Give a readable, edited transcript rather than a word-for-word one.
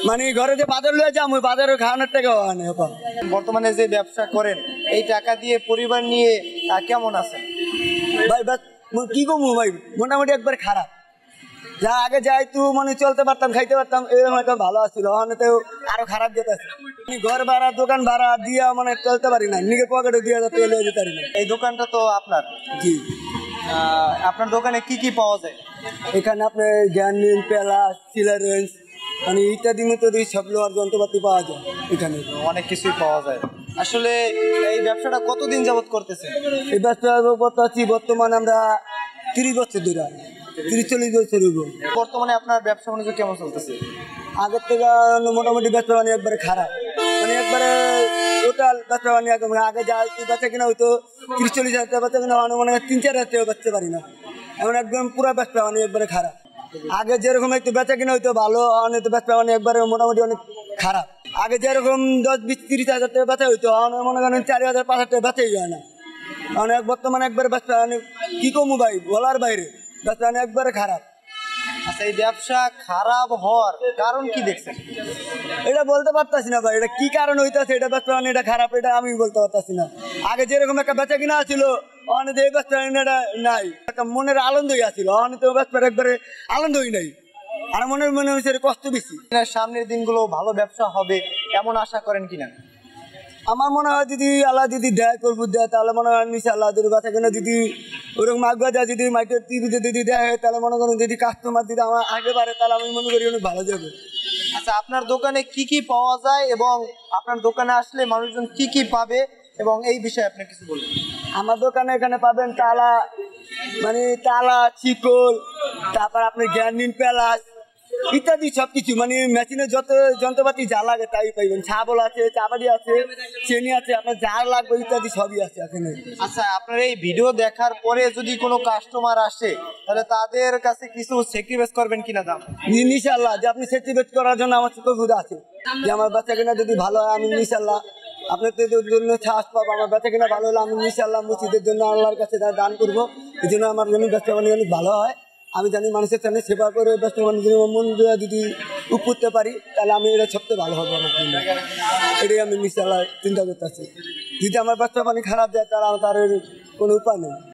মানে ঘরে যে বাজার লয়ে যাম ওই বাজারে খাওয়ানোর টাকা হয় না। বর্তমানে যে ব্যবসা করেন এই টাকা দিয়ে পরিবার নিয়ে কেমন আছেন? ভাই বাস কি কমু ভাই, মোটামুটি একবার খারাপ। যা আগে যাই তো মানে চলতে পারতাম, খাইতে পারতাম, এরকম একটা ভালো আসছিল। তো আরো খারাপ যেতে আছে। ঘর ভাড়া দোকান ভাড়া দিয়া মানে চলতে পারি না, নিজের পকেটে দিয়ে যাতে যেতে পারি না। এই দোকানটা তো আপনার। জি। আপনার দোকানে কি কি পাওয়া যায়? এখানে আপনার গ্যান্ডিন, প্যালাস, সিলারেন্স মানে ইত্যাদি ইত্যাদি সব লোহার যন্ত্রপাতি পাওয়া যায়। এখানে অনেক কিছুই পাওয়া যায়। আসলে এই ব্যবসাটা কতদিন যাবত করতেছেন? এই ব্যবসা করতে আছি বর্তমানে আমরা 30 বছর ধরে, 30-40 বছর হইব। বর্তমানে আপনার ব্যবসা বাণিজ্য কেমন চলতেছে? আগের থেকে মোটামুটি ব্যবসা বাণিজ্য একবারে খারাপ, মানে একবারে টোটাল ব্যবসা বাণিজ্য একদম। আগে যা বাচ্চা কিনা হয়তো 30-40 হাজার টাকা বাচ্চা কিনা মনে হয় 3-4 হাজার টাকা বাঁচতে পারি না। এমন একদম পুরো ব্যবসা বাণিজ্য একবারে খারাপ। আগে যেরকম একটু বেচা কিনা হইতো ভালো, অনেক ব্যবসা বাণিজ্য একবারে মোটামুটি অনেক খারাপ। আগে যেরকম 10-20-30 হাজার টাকা বেচা হইতো মনে করেন 4,000-5,000 টাকা বেচাই যায় না। অনেক বর্তমানে একবারে ব্যবসা কি কমু ভাই, বলার বাইরে ব্যবসা একবারে খারাপ। আচ্ছা, এই ব্যবসা খারাপ হওয়ার কারণ কি দেখছেন? এটা বলতে পারতাছি না ভাই, এটা কি কারণ হইতেছে, এটা ব্যবসা এটা খারাপ এটা আমি বলতে পারতাছি না। আগে যেরকম একটা বেচা কিনা ছিল অনেক এই ব্যবসা নাই, একটা মনের আনন্দই আছিল। অনেক ব্যবসার একবারে আনন্দই নাই, আর মনে হচ্ছে কষ্ট বেশি। সামনের দিনগুলো ভালো ব্যবসা হবে এমন আশা করেন কিনা? আমার মনে হয় যদি আল্লাহ যদি দেয় করবো দেয় তাহলে মনে হয় নিশ্চয় আল্লাহ যদি বাচ্চা কিনা যদি ওরকম আগুয়া দেয়, যদি মাইকের টিভিতে যদি দেয় তাহলে মনে করেন যদি কাস্টমার যদি আমার আগে বাড়ে তাহলে আমি মনে করি অনেক ভালো যাবে। আচ্ছা, আপনার দোকানে কি কি পাওয়া যায় এবং আপনার দোকানে আসলে মানুষজন কি কি পাবে এবং এই বিষয়ে আপনি কিছু বলুন। আমার দোকানে এখানে পাবেন তালা, মানে তালা, চিকল, তারপর আপনি গ্যান্ডিন, প্যালাস ইত্যাদি সবকিছু, মানে মেশিনের যত যন্ত্রপাতি যা লাগে তাই পাইবেন। ছাবল আছে, চাবাড়ি আছে, চেনি আছে, আপনার যা লাগবে ইত্যাদি সবই আছে এখানে। আচ্ছা, আপনার এই ভিডিও দেখার পরে যদি কোনো কাস্টমার আসে তাহলে তাদের কাছে কিছু স্যাক্রিফাইস করবেন কিনা দাম? ইনশাআল্লাহ যে আপনি স্যাক্রিফাইস করার জন্য আমার চোখে ঘুরে আছে যে আমার বাচ্চা কিনা যদি ভালো হয় আমি ইনশাআল্লাহ আপনাদের জন্য সাহস পাবো। আমার বাচ্চা কিনা ভালো হলে আমি ইনশাআল্লাহ মসজিদের জন্য আল্লাহর কাছে দান করবো। এই জন্য আমার জন্য ব্যবসা বাণিজ্য অনেক ভালো হয়। আমি জানি মানুষের সামনে সেবা করে ব্যবসা বাণিজ্য মন যদি করতে পারি তাহলে আমি এটা সবচেয়ে ভালো হবে আমার জন্য। এটাই আমি ইনশাআল্লাহ চিন্তা করতেছি। যদি আমার ব্যবসা বাণিজ্য খারাপ যায় তাহলে তার কোনো উপায় নেই।